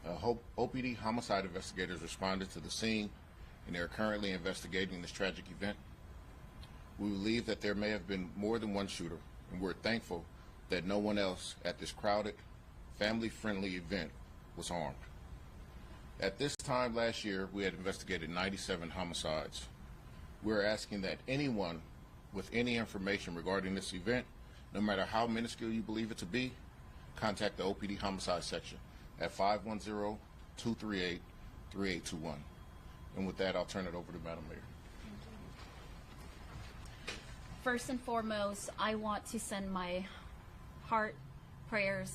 OPD homicide investigators responded to the scene, and they are currently investigating this tragic event. We believe that there may have been more than one shooter, and we're thankful that no one else at this crowded, family-friendly event was harmed. At this time last year, we had investigated 97 homicides. We're asking that anyone with any information regarding this event, no matter how minuscule you believe it to be, contact the OPD homicide section at 510-238-3821. And with that, I'll turn it over to Madam Mayor. First and foremost, I want to send my heart, prayers,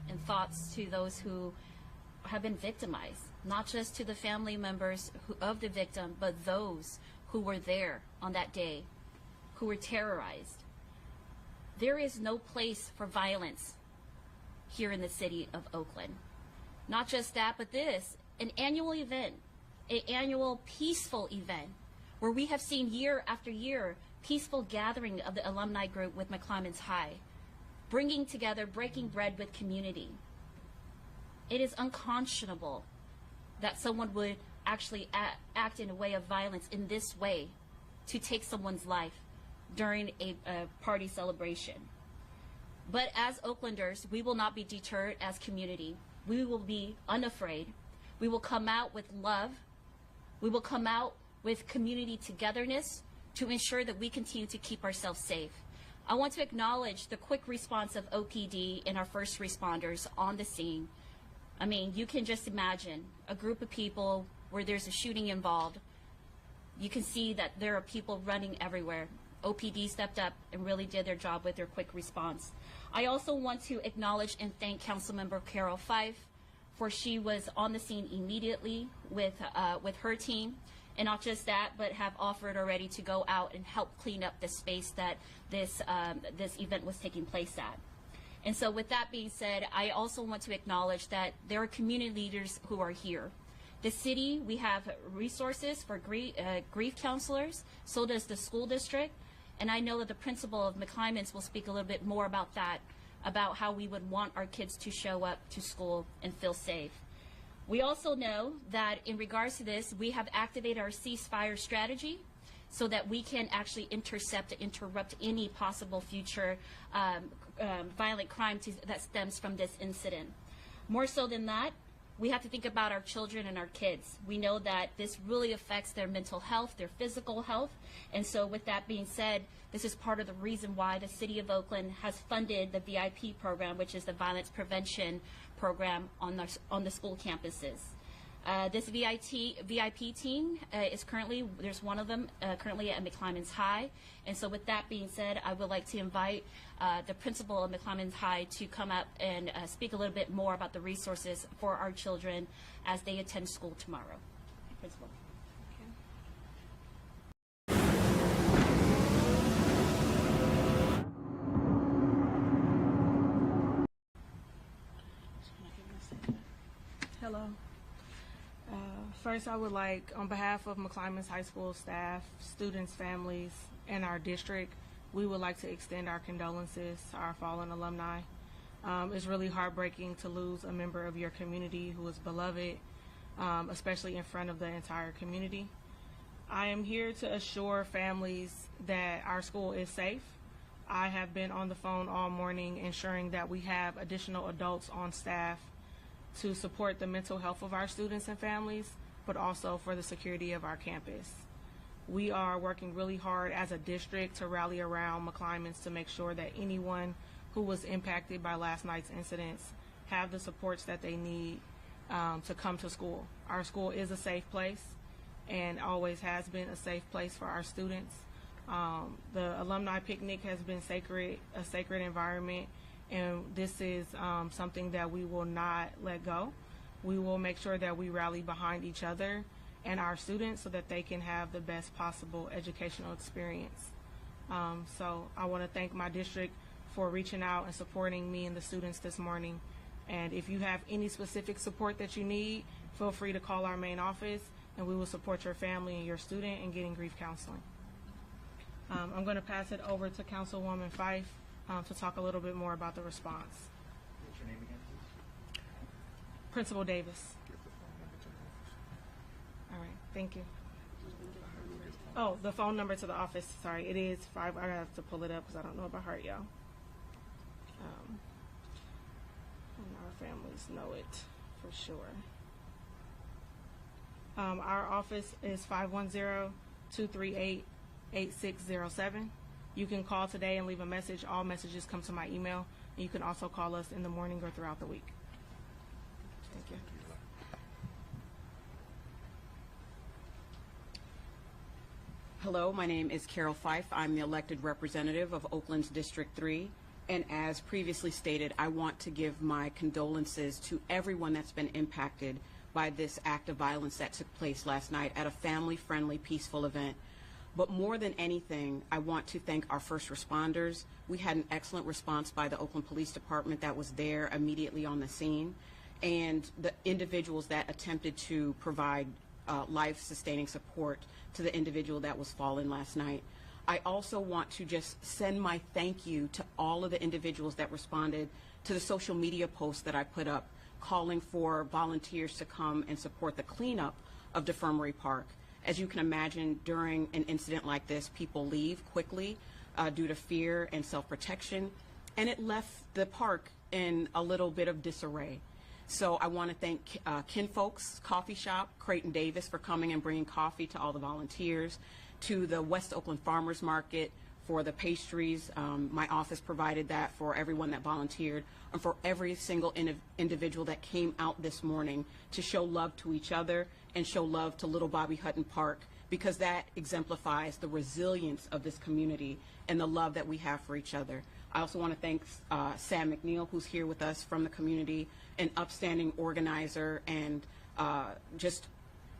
and thoughts to those who have been victimized, not just to the family members of the victim, but those who were there on that day, who were terrorized. There is no place for violence here in the city of Oakland. Not just that, but this, an annual event, an annual peaceful event, where we have seen year after year peaceful gathering of the alumni group with McClymonds High, bringing together, breaking bread with community. It is unconscionable that someone would actually act in a way of violence in this way to take someone's life during a party celebration. But as Oaklanders, we will not be deterred as community. We will be unafraid. We will come out with love. We will come out with community togetherness to ensure that we continue to keep ourselves safe. I want to acknowledge the quick response of OPD and our first responders on the scene. I mean, you can just imagine a group of people where there's a shooting involved. You can see that there are people running everywhere. OPD stepped up and really did their job with their quick response. I also want to acknowledge and thank Councilmember Carol Fife, for she was on the scene immediately with her team. And not just that, but have offered already to go out and help clean up the space that this event was taking place at. And so with that being said, I also want to acknowledge that there are community leaders who are here. The city, we have resources for grief counselors, so does the school district. And I know that the principal of McClymonds will speak a little bit more about that, about how we would want our kids to show up to school and feel safe. We also know that in regards to this, we have activated our ceasefire strategy so that we can actually intercept and interrupt any possible future violent crime that stems from this incident. More so than that, we have to think about our children and our kids. We know that this really affects their mental health, their physical health. And so with that being said, this is part of the reason why the City of Oakland has funded the VIP program, which is the violence prevention program on the school campuses. This VIP team is currently, there's one of them currently at McClymonds High. And so with that being said, I would like to invite the principal of McClymonds High to come up and speak a little bit more about the resources for our children as they attend school tomorrow. Principal. Hello. First, I would like, on behalf of McClymonds High School staff, students, families, and our district, we would like to extend our condolences to our fallen alumni. It's really heartbreaking to lose a member of your community who is beloved, especially in front of the entire community. I am here to assure families that our school is safe. I have been on the phone all morning ensuring that we have additional adults on staff to support the mental health of our students and families, but also for the security of our campus. We are working really hard as a district to rally around McClymonds to make sure that anyone who was impacted by last night's incidents have the supports that they need to come to school. Our school is a safe place and always has been a safe place for our students. The alumni picnic has been a sacred environment, and this is something that we will not let go. We will make sure that we rally behind each other and our students so that they can have the best possible educational experience. So I want to thank my district for reaching out and supporting me and the students this morning. And if you have any specific support that you need, feel free to call our main office and we will support your family and your student in getting grief counseling. I'm going to pass it over to Councilwoman Fife to talk a little bit more about the response. What's your name again, Principal Davis. Give the phone number to the office. All right, thank you. Oh, the phone number to the office. Sorry, it is 5. I have to pull it up because I don't know by heart, y'all. And our families know it for sure. Our office is 510-238-8607. You can call today and leave a message. All messages come to my email. And you can also call us in the morning or throughout the week. Thank you. Hello, my name is Carol Fife. I'm the elected representative of Oakland's District 3. And as previously stated, I want to give my condolences to everyone that's been impacted by this act of violence that took place last night at a family-friendly, peaceful event. But more than anything, I want to thank our first responders. We had an excellent response by the Oakland Police Department that was there immediately on the scene, and the individuals that attempted to provide life-sustaining support to the individual that was fallen last night. I also want to just send my thank you to all of the individuals that responded to the social media posts that I put up calling for volunteers to come and support the cleanup of Defirmary Park. As you can imagine, during an incident like this, people leave quickly due to fear and self-protection, and it left the park in a little bit of disarray. So I want to thank Kinfolks Coffee Shop, Creighton Davis, for coming and bringing coffee to all the volunteers, to the West Oakland Farmers Market for the pastries. My office provided that for everyone that volunteered, and for every single individual that came out this morning to show love to each other and show love to Little Bobby Hutton Park, because that exemplifies the resilience of this community and the love that we have for each other. I also want to thank Sam McNeil, who's here with us from the community, an upstanding organizer and just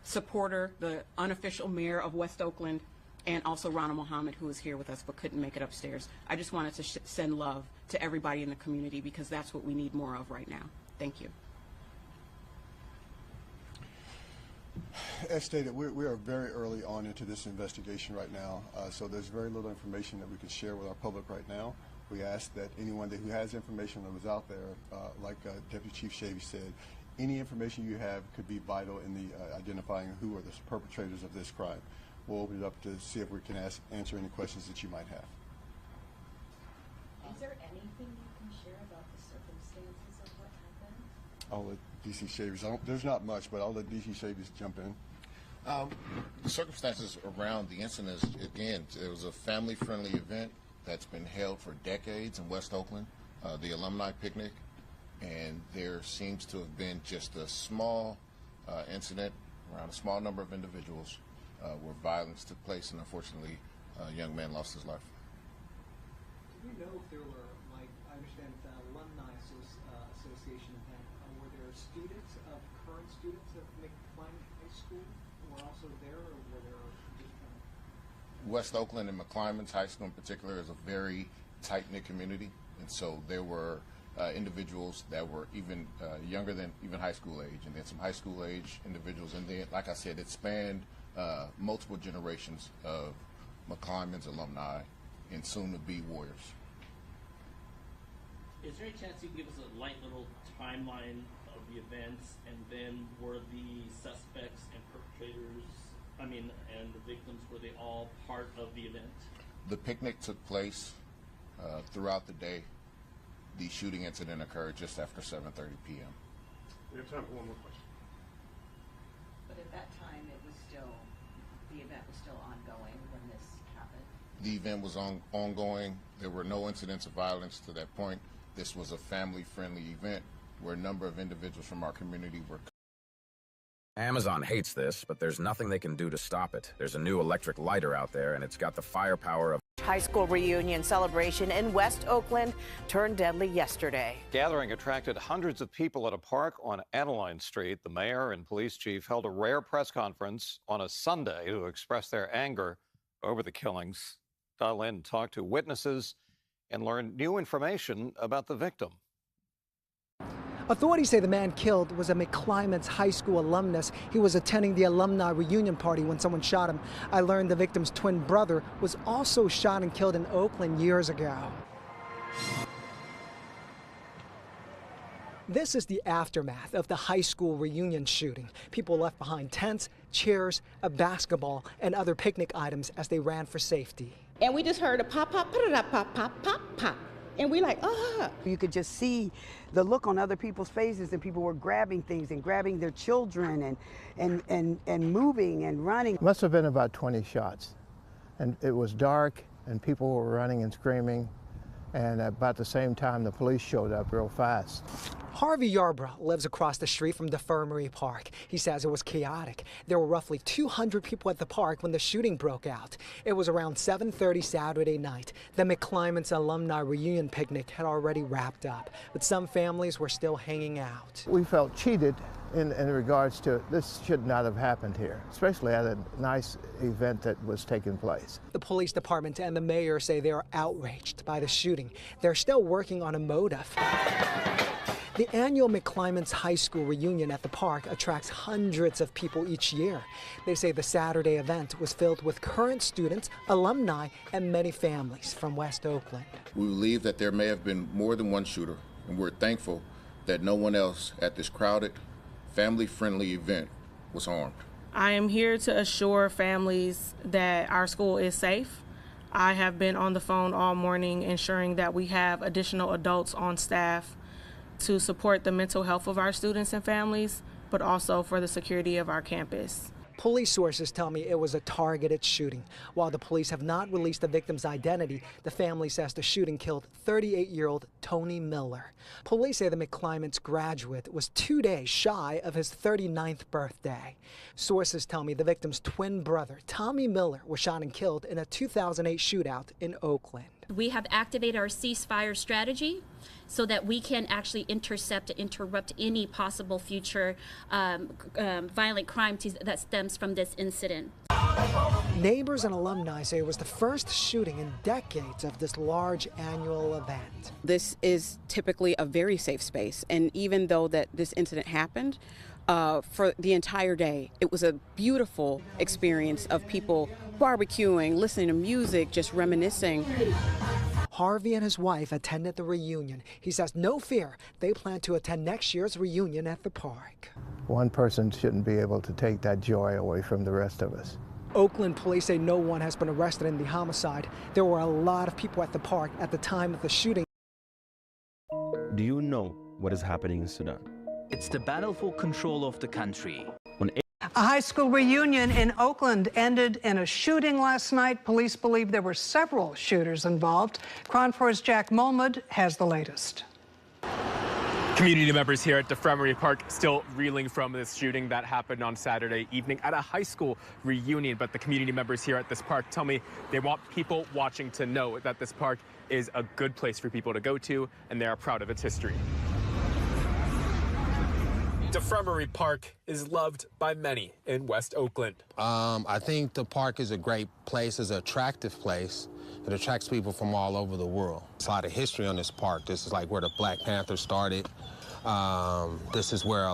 supporter, the unofficial mayor of West Oakland, and also Rana Mohammed, who is here with us but couldn't make it upstairs. I just wanted to send love to everybody in the community, because that's what we need more of right now. Thank you. As stated, we are very early on into this investigation right now, so there's very little information that we can share with our public right now. We ask that anyone who has information that was out there, like Deputy Chief Shavy said, any information you have could be vital in the identifying who are the perpetrators of this crime. We'll open it up to see if we can answer any questions that you might have. Is there anything you can share about the circumstances of what happened? I'll let DC Shavers, there's not much, but I'll let DC Shavers jump in. The circumstances around the incident, again, it was a family-friendly event that's been held for decades in West Oakland, the alumni picnic, and there seems to have been just a small incident around a small number of individuals where violence took place, and unfortunately a young man lost his life. Do we know if there were, like, I understand it's an alumni association event, were there students current students of McCline High School who were also there, or were there just West Oakland and McClymonds High School in particular is a very tight-knit community, and so there were individuals that were even younger than even high school age, and then some high school age individuals, and then, like I said, it spanned multiple generations of McClymonds alumni and soon-to-be Warriors. Is there any chance you can give us a light little timeline of the events, and then were the suspects and perpetrators, and the victims, were they all part of the event? The picnic took place throughout the day. The shooting incident occurred just after 7:30 p.m. We have time for one more question. But at that time, the event was still ongoing when this happened? The event was ongoing. There were no incidents of violence to that point. This was a family-friendly event where a number of individuals from our community were. Amazon hates this, but there's nothing they can do to stop it. There's a new electric lighter out there, and it's got the firepower of high school reunion celebration in West Oakland turned deadly yesterday. Gathering attracted hundreds of people at a park on Adeline Street. The mayor and police chief held a rare press conference on a Sunday to express their anger over the killings. Dial in, talk to witnesses, and learn new information about the victim. Authorities say the man killed was a McClymonds High School alumnus. He was attending the alumni reunion party when someone shot him. I learned the victim's twin brother was also shot and killed in Oakland years ago. This is the aftermath of the high school reunion shooting. People left behind tents, chairs, a basketball, and other picnic items as they ran for safety. And we just heard a pop, pop, pop, pop, pop, pop, pop. And we like, ah. You could just see the look on other people's faces, and people were grabbing things and grabbing their children and moving and running. Must have been about 20 shots. And it was dark, and people were running and screaming. And about the same time, the police showed up real fast. Harvey Yarbrough lives across the street from Defirmary Park. He says it was chaotic. There were roughly 200 people at the park when the shooting broke out. It was around 7:30 Saturday night. The McClymonds alumni reunion picnic had already wrapped up, but some families were still hanging out. We felt cheated in regards to this should not have happened here, especially at a nice event that was taking place. The police department and the mayor say they are outraged by the shooting. They're still working on a motive. The annual McClymonds High School reunion at the park attracts hundreds of people each year. They say the Saturday event was filled with current students, alumni, and many families from West Oakland. We believe that there may have been more than one shooter, and we're thankful that no one else at this crowded, family-friendly event was harmed. I am here to assure families that our school is safe. I have been on the phone all morning ensuring that we have additional adults on staff to support the mental health of our students and families, but also for the security of our campus. Police sources tell me it was a targeted shooting. While the police have not released the victim's identity, the family says the shooting killed 38-year-old Tony Miller. Police say the McClymonds graduate was 2 days shy of his 39th birthday. Sources tell me the victim's twin brother, Tommy Miller, was shot and killed in a 2008 shootout in Oakland. We have activated our ceasefire strategy so that we can actually intercept and interrupt any possible future violent crime that stems from this incident. Neighbors and alumni say it was the first shooting in decades of this large annual event. This is typically a very safe space, and even though that this incident happened, for the entire day, it was a beautiful experience of people barbecuing, listening to music, just reminiscing. Harvey and his wife attended the reunion. He says no fear, they plan to attend next year's reunion at the park. One person shouldn't be able to take that joy away from the rest of us. Oakland police say no one has been arrested in the homicide. There were a lot of people at the park at the time of the shooting. Do you know what is happening in Sudan? It's the battle for control of the country. A high school reunion in Oakland ended in a shooting last night. Police believe there were several shooters involved. KRON 4's Jack Mulmud has the latest. Community members here at Defirmary Park still reeling from this shooting that happened on Saturday evening at a high school reunion. But the community members here at this park tell me they want people watching to know that this park is a good place for people to go to, and they are proud of its history. Defirmary Park is loved by many in West Oakland. I think the park is a great place, it's an attractive place. It attracts people from all over the world. There's a lot of history on this park. This is like where the Black Panther started. This is where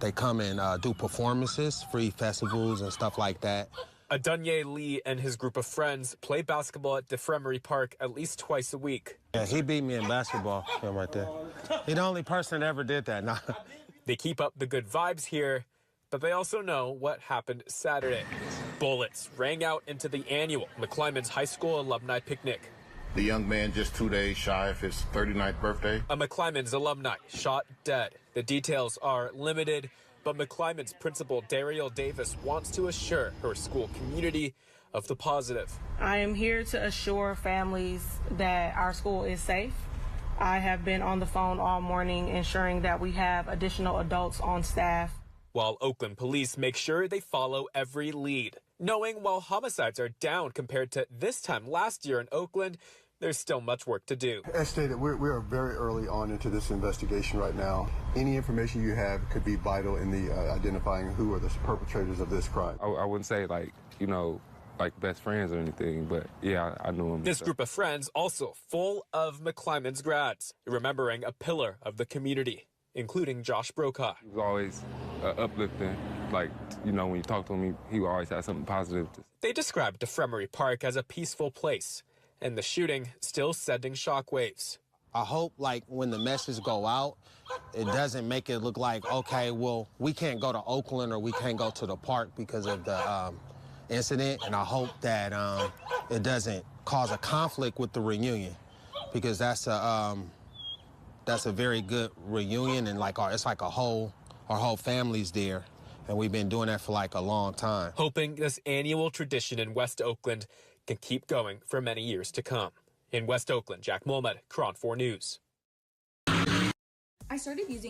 they come and do performances, free festivals and stuff like that. Adunye Lee and his group of friends play basketball at Defirmary Park at least twice a week. Yeah, he beat me in basketball, him right there. He's the only person that ever did that. Nah. They keep up the good vibes here, but they also know what happened Saturday. Bullets rang out into the annual McClymonds High School alumni picnic. The young man just 2 days shy of his 39th birthday. A McClymonds alumni shot dead. The details are limited, but McClymonds principal Dariel Davis wants to assure her school community of the positive. I am here to assure families that our school is safe. I have been on the phone all morning ensuring that we have additional adults on staff. While Oakland police make sure they follow every lead, knowing while homicides are down compared to this time last year in Oakland, there's still much work to do. As stated, we are very early on into this investigation right now. Any information you have could be vital in the identifying who are the perpetrators of this crime. I wouldn't say like best friends or anything, but yeah, I knew him. This group of friends also full of McClymonds grads, remembering a pillar of the community, including Josh Brokaw. He was always uplifting, when you talk to him, he would always have something positive. They described Defirmary Park as a peaceful place, and the shooting still sending shockwaves. I hope like when the message go out, it doesn't make it look like, okay, well, we can't go to Oakland or we can't go to the park because of the incident. And I hope that it doesn't cause a conflict with the reunion, because that's a very good reunion, and like it's like our whole family's there, and we've been doing that for like a long time. Hoping this annual tradition in West Oakland can keep going for many years to come. In West Oakland, Jack Mulmed, Cron 4 News. I started using